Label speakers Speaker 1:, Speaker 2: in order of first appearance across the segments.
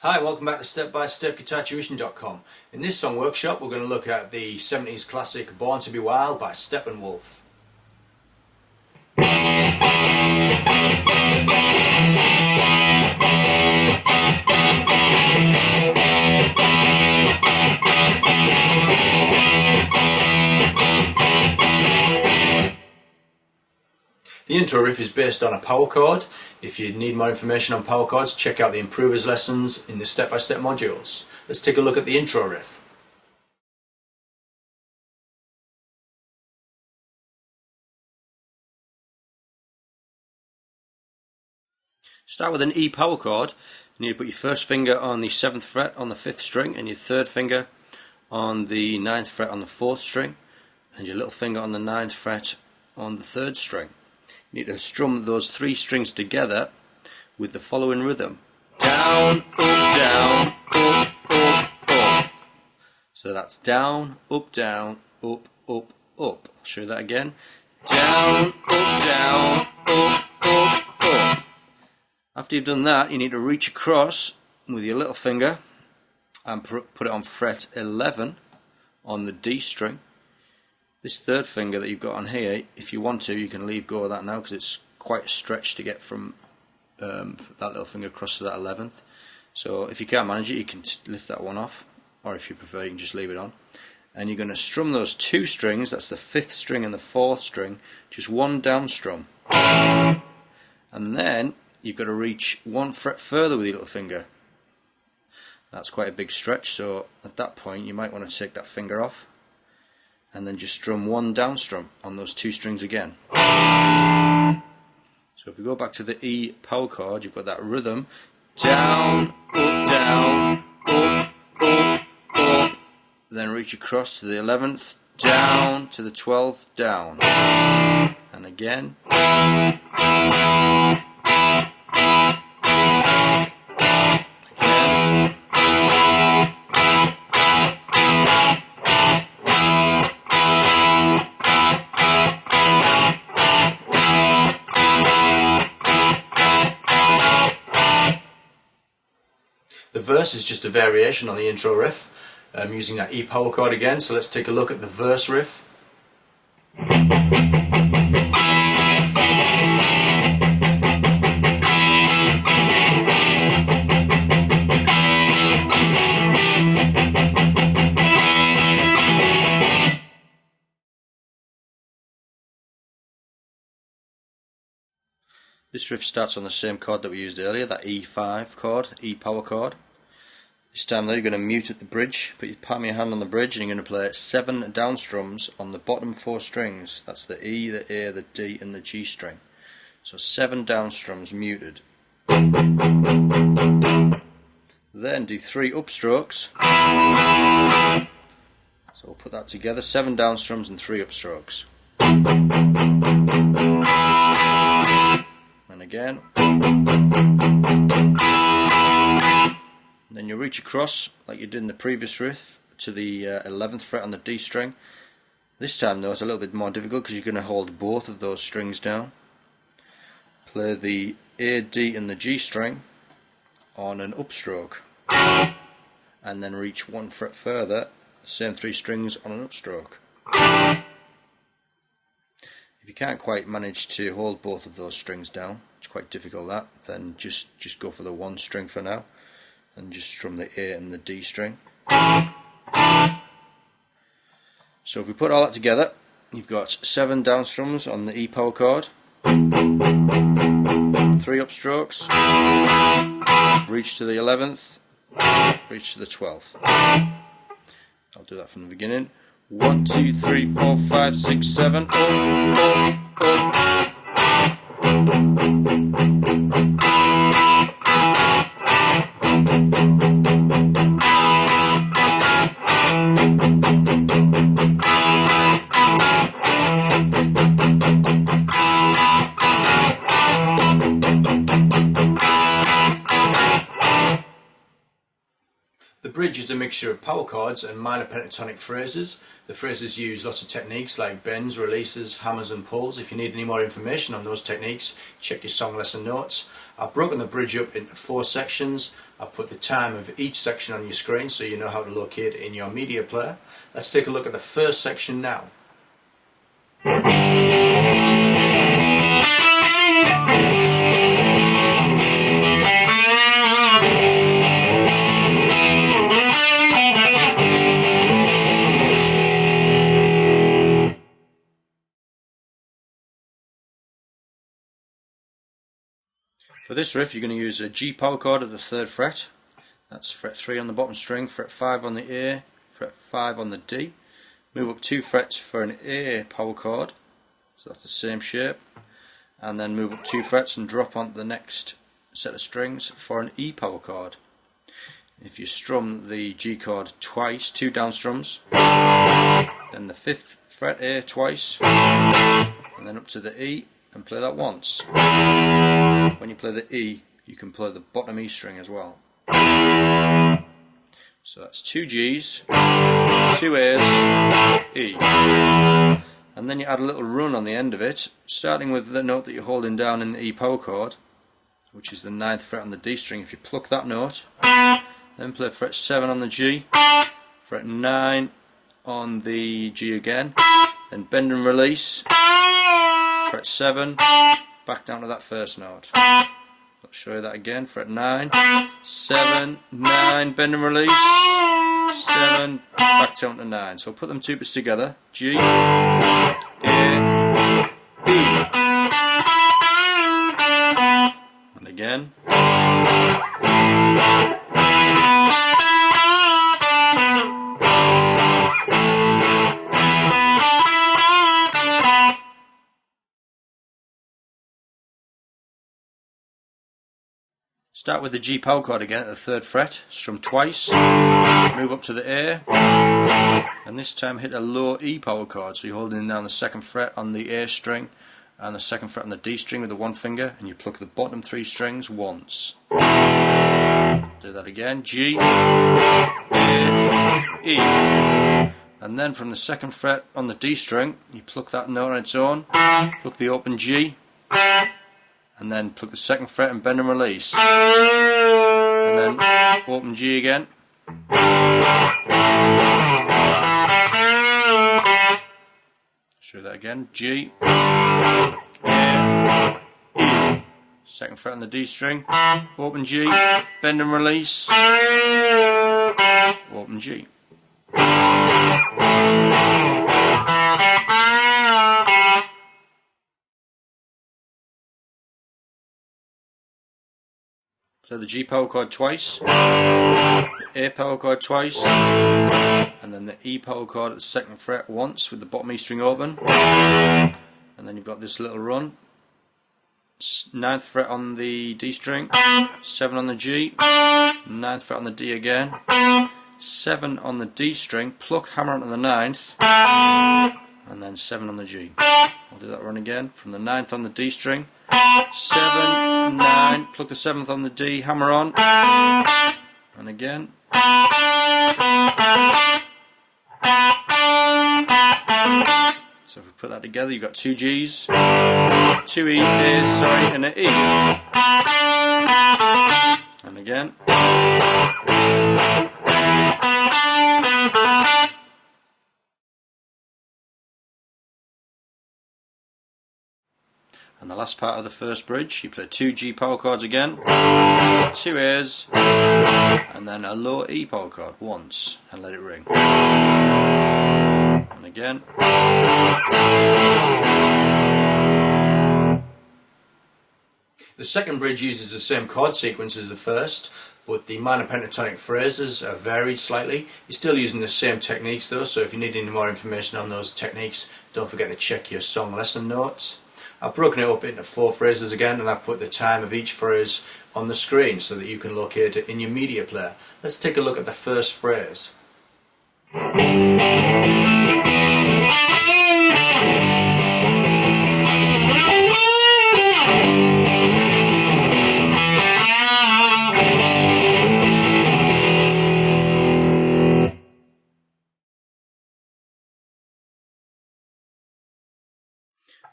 Speaker 1: Hi, welcome back to Step-by-Step GuitarTuition.com. In this song workshop we're going to look at the 70s classic Born to be Wild by Steppenwolf. The intro riff is based on a power chord. If you need more information on power chords, check out the Improvers lessons in the step-by-step modules. Let's take a look at the intro riff. Start with an E power chord. You need to put your first finger on the 7th fret on the 5th string and your third finger on the 9th fret on the 4th string and your little finger on the 9th fret on the 3rd string. You need to strum those 3 strings together with the following rhythm. Down, up, down, up, up, up. So that's down, up, up, up. I'll show you that again. Down, up, up. After you've done that, you need to reach across with your little finger and put it on fret 11 on the D string. This third finger that you've got on here, if you want to, you can leave go of that now because it's quite a stretch to get from that little finger across to that 11th. So if you can't manage it, you can lift that one off, or if you prefer, you can just leave it on. And you're going to strum those 2 strings, that's the 5th string and the 4th string, just 1 down strum. And then you've got to reach 1 fret further with your little finger. That's quite a big stretch, so at that point you might want to take that finger off and then just strum 1 down strum on those 2 strings again. So if we go back to the E power chord, you've got that rhythm. Down, up, up. Then reach across to the 11th, down to the 12th, down. And again. The verse is just a variation on the intro riff, using that E power chord again, so let's take a look at the verse riff. This riff starts on the same chord that we used earlier, that E5 chord, E power chord. This time though you're going to mute at the bridge, put your palm of your hand on the bridge and you're going to play 7 down strums on the bottom 4 strings. That's the E, the A, the D and the G string. So 7 down strums muted. Then do 3 upstrokes. So we'll put that together, 7 down strums and 3 upstrokes. And again. And then you reach across like you did in the previous riff to the 11th fret on the D string. This time though it's a little bit more difficult because you're going to hold both of those strings down. Play the A, D and the G string on an upstroke and then reach 1 fret further, the same 3 strings on an upstroke. If you can't quite manage to hold both of those strings down, it's quite difficult that, then just go for the 1 string for now and just strum the A and the D string. So if we put all that together, you've got 7 down strums on the E power chord, 3 upstrokes, reach to the 11th, reach to the 12th. I'll do that from the beginning. 1, 2, 3, 4, 5, 6, 7, up. The bridge is a mixture of power chords and minor pentatonic phrases. The phrases use lots of techniques like bends, releases, hammers and pulls. If you need any more information on those techniques, check your song lesson notes. I've broken the bridge up into 4 sections. I've put the time of each section on your screen so you know how to locate it in your media player. Let's take a look at the first section now. For this riff you're going to use a G power chord at the 3rd fret. That's fret 3 on the bottom string, fret 5 on the A, fret 5 on the D. Move up 2 frets for an A power chord, so that's the same shape. And then move up 2 frets and drop onto the next set of strings for an E power chord. If you strum the G chord twice, 2 down strums, then the 5th fret A twice, and then up to the E and play that once. When you play the E, you can play the bottom E string as well. So that's 2 G's, 2 A's, E. And then you add a little run on the end of it, starting with the note that you're holding down in the E power chord, which is the 9th fret on the D string. If you pluck that note, then play fret 7 on the G, fret 9 on the G again, then bend and release, fret 7, back down to that first note. I'll show you that again. Fret 9, 7, 9, bend and release, 7, back down to 9. So put them 2 bits together. G, A, E. And again. Start with the G power chord again at the 3rd fret, strum twice, move up to the A, and this time hit a low E power chord, so you're holding down the 2nd fret on the A string and the 2nd fret on the D string with the 1 finger, and you pluck the bottom 3 strings once. Do that again, G, A, E, and then from the 2nd fret on the D string, you pluck that note on its own, pluck the open G, and then pluck the 2nd fret and bend and release, and then open G again, show that again, G, A, E, 2nd fret on the D string, open G, bend and release, open G. Play the G power chord twice, the A power chord twice, and then the E power chord at the 2nd fret once with the bottom E string open, and then you've got this little run, 9th fret on the D string, 7 on the G, 9th fret on the D again, 7 on the D string, pluck, hammer onto the 9th, and then 7 on the G. I'll do that run again, from the 9th on the D string, 7, 9, pluck the 7th on the D, hammer on, and again. So if we put that together, you've got 2 G's, 2 A's, and an E. And again. And the last part of the first bridge, you play 2 G power chords again, 2 A's, and then a low E power chord once, and let it ring. And again. The second bridge uses the same chord sequence as the first, but the minor pentatonic phrases are varied slightly. You're still using the same techniques though, so if you need any more information on those techniques, don't forget to check your song lesson notes. I've broken it up into 4 phrases again, and I've put the time of each phrase on the screen so that you can locate it in your media player. Let's take a look at the first phrase.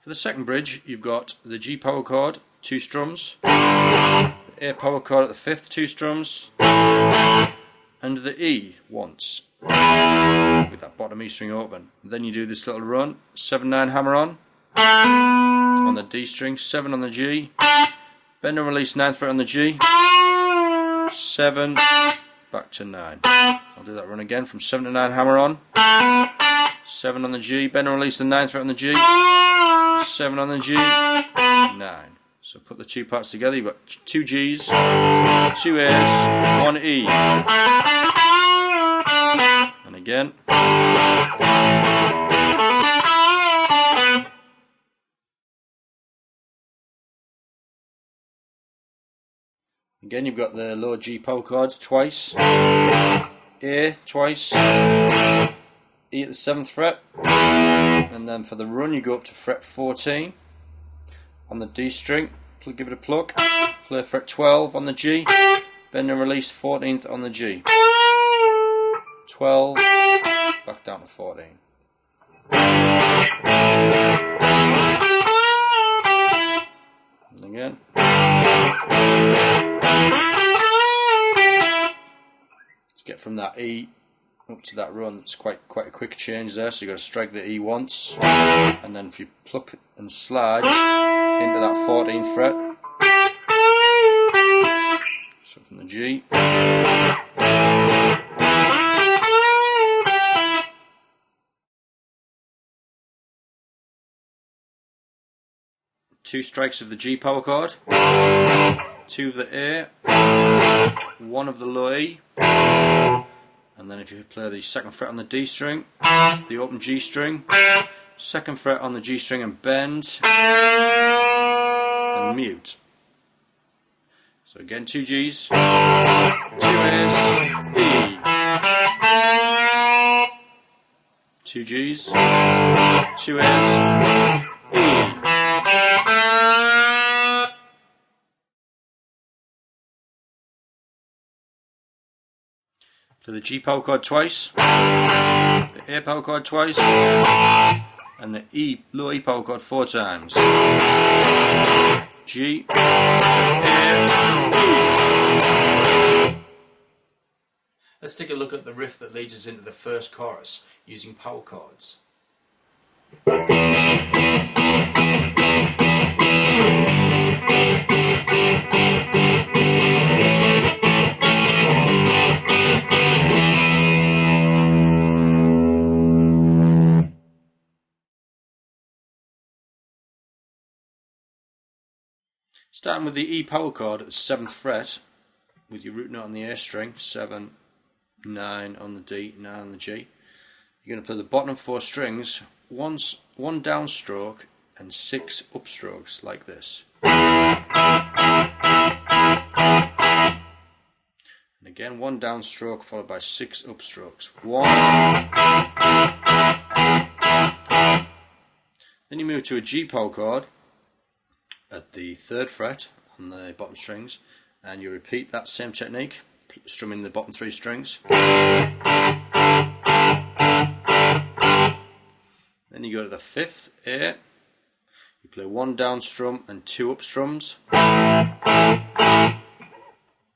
Speaker 1: For the second bridge, you've got the G power chord, 2 strums, the A power chord at the 5th, 2 strums, and the E once, with that bottom E string open. Then you do this little run, 7-9 hammer on the D string, 7 on the G, bend and release 9th fret on the G, 7, back to 9. I'll do that run again from 7 to 9 hammer on, 7 on the G, bend and release the 9th fret on the G, 7 on the G, 9. So put the 2 parts together, you've got 2 Gs, 2 As, 1 E. And again. Again, you've got the low G power chords twice, A twice, E at the 7th fret, and then for the run you go up to fret 14 on the D string, give it a pluck, play fret 12 on the G, bend and release 14th on the G, 12, back down to 14. And again. To get from that E up to that run, it's quite a quick change there, so you've got to strike the E once, and then if you pluck and slide into that 14th fret, so from the G, two strikes of the G power chord, 2 of the A, 1 of the low E, and then if you play the 2nd fret on the D string, the open G string, 2nd fret on the G string and bend, and mute. So again, 2 Gs, 2 As, E, 2 Gs, 2 As, E. Play the G power chord twice, the A power chord twice, and the E, low E power chord 4 times. G, A, E. Let's take a look at the riff that leads us into the first chorus using power chords. Starting with the E power chord at the 7th fret, with your root note on the A string, 7, 9 on the D, 9 on the G. You're going to play the bottom 4 strings, one downstroke and 6 upstrokes, like this. And again, 1 downstroke followed by 6 upstrokes. 1. Then you move to a G power chord at the 3rd fret on the bottom strings, and you repeat that same technique, strumming the bottom 3 strings. Then you go to the 5th A, you play 1 down strum and 2 up strums.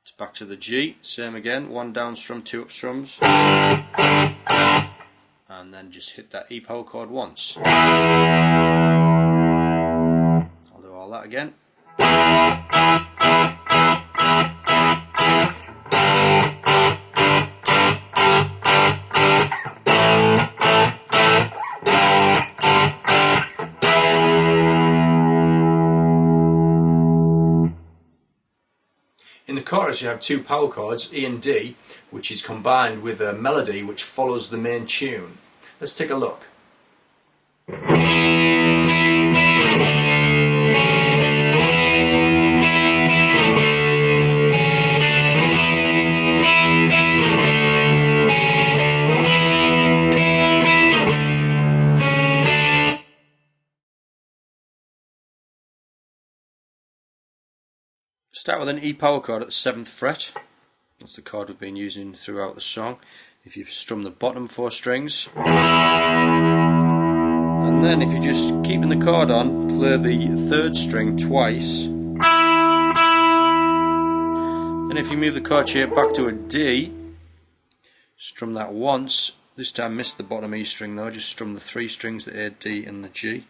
Speaker 1: It's back to the G, same again, 1 down strum, 2 up strums, and then just hit that E power chord once. That again. In the chorus you have 2 power chords, E and D, which is combined with a melody which follows the main tune. Let's take a look. Start with an E power chord at the 7th fret. That's the chord we've been using throughout the song. If you strum the bottom 4 strings and And then if you're just keeping the chord on, play the third string twice. And if you move the chord shape back to a D, strum that once. This time miss the bottom E string though, just strum the three strings, the A, D and the G.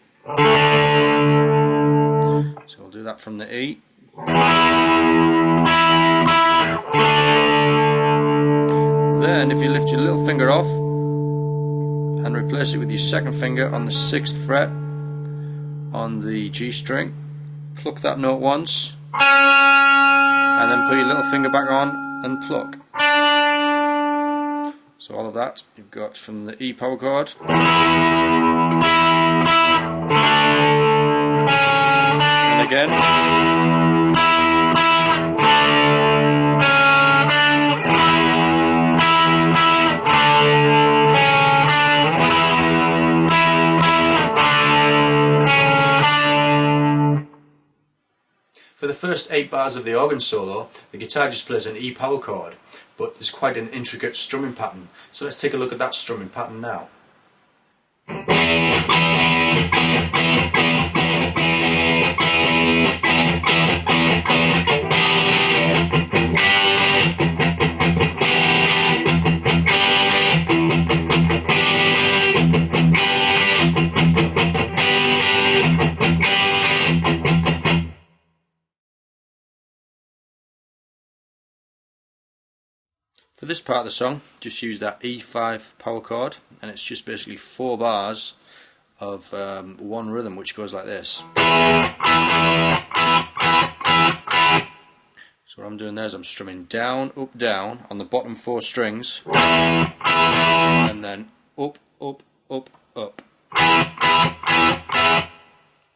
Speaker 1: So we'll do that from the E. Then if you lift your little finger off and replace it with your second finger on the 6th fret on the G string, pluck that note once, and then put your little finger back on and pluck. So all of that you've got from the E power chord. And again. For the first 8 bars of the organ solo, the guitar just plays an E power chord, but there's quite an intricate strumming pattern. So let's take a look at that strumming pattern now. For this part of the song, just use that E5 power chord, and it's just basically 4 bars of one rhythm, which goes like this. So what I'm doing there is I'm strumming down, up, down on the bottom 4 strings, and then up, up, up, up.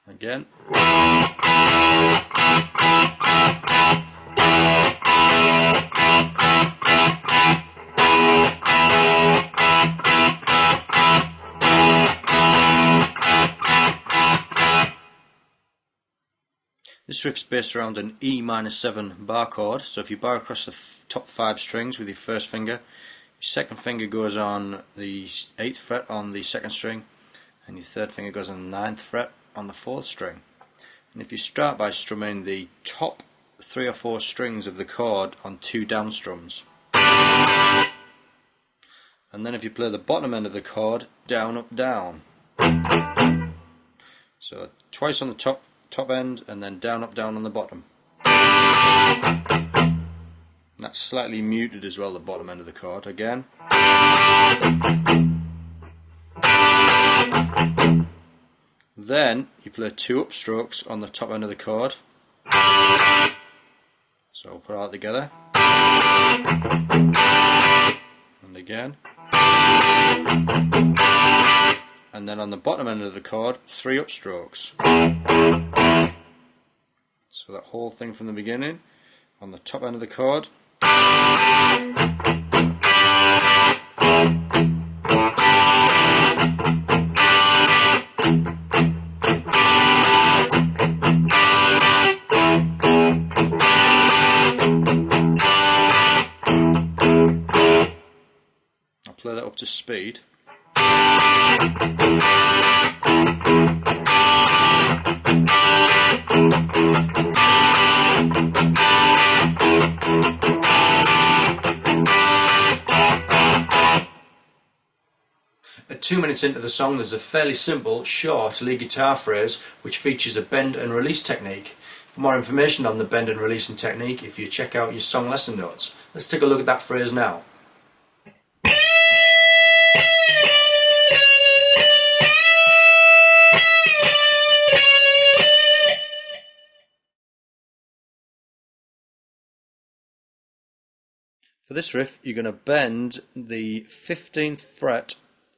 Speaker 1: Again. This riff's based around an E minor 7 bar chord, so if you bar across the top 5 strings with your first finger, your second finger goes on the 8th fret on the 2nd string, and your third finger goes on the 9th fret on the 4th string. And if you start by strumming the top 3 or 4 strings of the chord on 2 down strums, and then if you play the bottom end of the chord, down, up, down. So twice on the top end, and then down, up, down on the bottom. And that's slightly muted as well, the bottom end of the chord. Again. Then you play 2 upstrokes on the top end of the chord. So we'll put all that together. And again. And then on the bottom end of the chord, 3 upstrokes. So that whole thing from the beginning, on the top end of the chord. I'll play that up to speed. At 2 minutes into the song, there's a fairly simple, short lead guitar phrase which features a bend and release technique. For more information on the bend and releasing technique, if you check out your song lesson notes. Let's take a look at that phrase now. For this riff, you're going to bend the 15th fret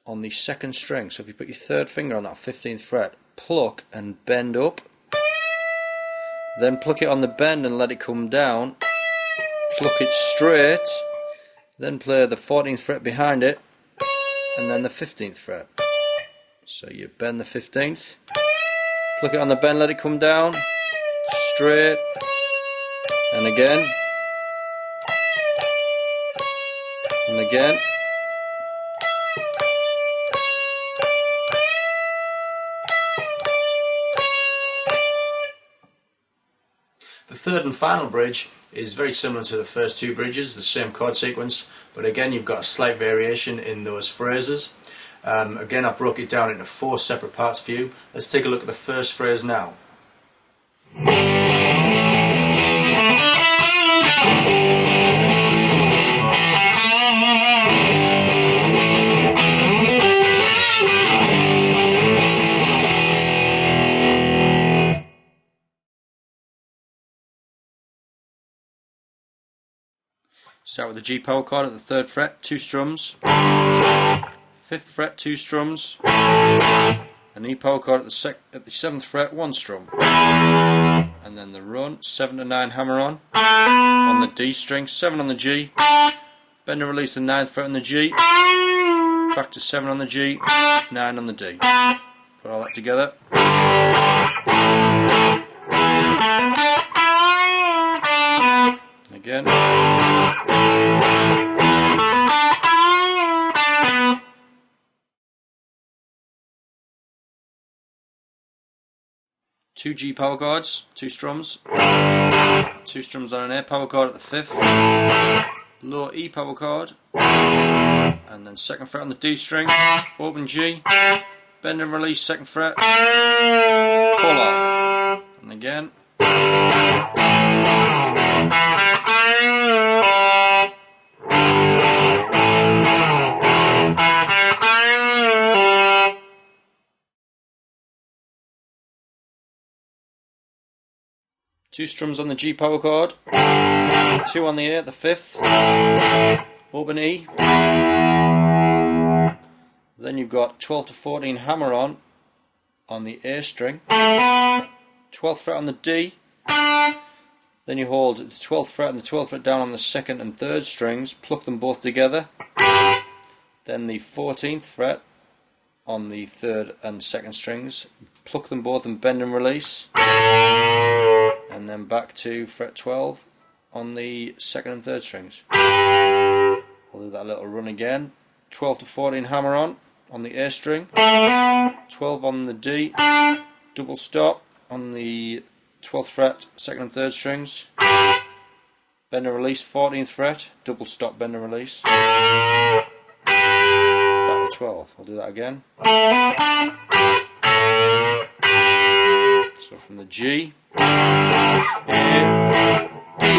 Speaker 1: on the 2nd string. So if you put your 3rd finger on that 15th fret, pluck and bend up, then pluck it on the bend and let it come down, pluck it straight, then play the 14th fret behind it, and then the 15th fret. So you bend the 15th, pluck it on the bend, let it come down, straight, and again. And again. The third and final bridge is very similar to the first two bridges, the same chord sequence, but again you've got a slight variation in those phrases. Again, I broke it down into 4 separate parts for you. Let's take a look at the first phrase now. Start with the G power chord at the 3rd fret, 2 strums, 5th fret, 2 strums, an E power chord at the 7th fret, 1 strum, and then the run, 7 to 9 hammer on the D string, 7 on the G, bend and release the 9th fret on the G, back to 7 on the G, 9 on the D. Put all that together. Again. 2 G power chords, 2 strums, 2 strums on an A power chord at the 5th, low E power chord, and then 2nd fret on the D string, open G, bend and release 2nd fret, pull off, and again. Two strums on the G power chord, 2 on the A at the 5th, open E, then you've got 12 to 14 hammer on the A string, 12th fret on the D, then you hold the 12th fret and the 12th fret down on the 2nd and 3rd strings, pluck them both together, then the 14th fret on the 3rd and 2nd strings, pluck them both and bend and release, and then back to fret 12 on the 2nd and 3rd strings. I'll do that little run again. 12 to 14 hammer on the A string, 12 on the D, double stop on the 12th fret, 2nd and 3rd strings, bend and release 14th fret, double stop, bend and release, back to 12. I'll do that again. So from the G, A, D.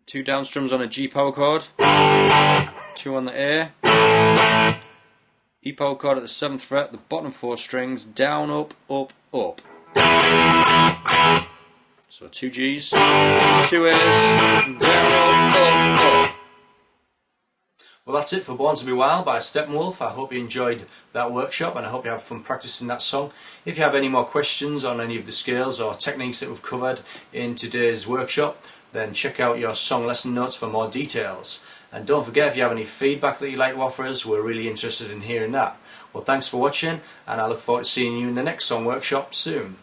Speaker 1: Two down strums on a G power chord, 2 on the A, E power chord at the 7th fret, the bottom 4 strings, down, up, up, up. So 2 G's, 2 A's, down, up, up. Well, that's it for Born to Be Wild by Steppenwolf. I hope you enjoyed that workshop and I hope you have fun practicing that song. If you have any more questions on any of the scales or techniques that we've covered in today's workshop, then check out your song lesson notes for more details. And don't forget, if you have any feedback that you'd like to offer us, we're really interested in hearing that. Well, thanks for watching and I look forward to seeing you in the next song workshop soon.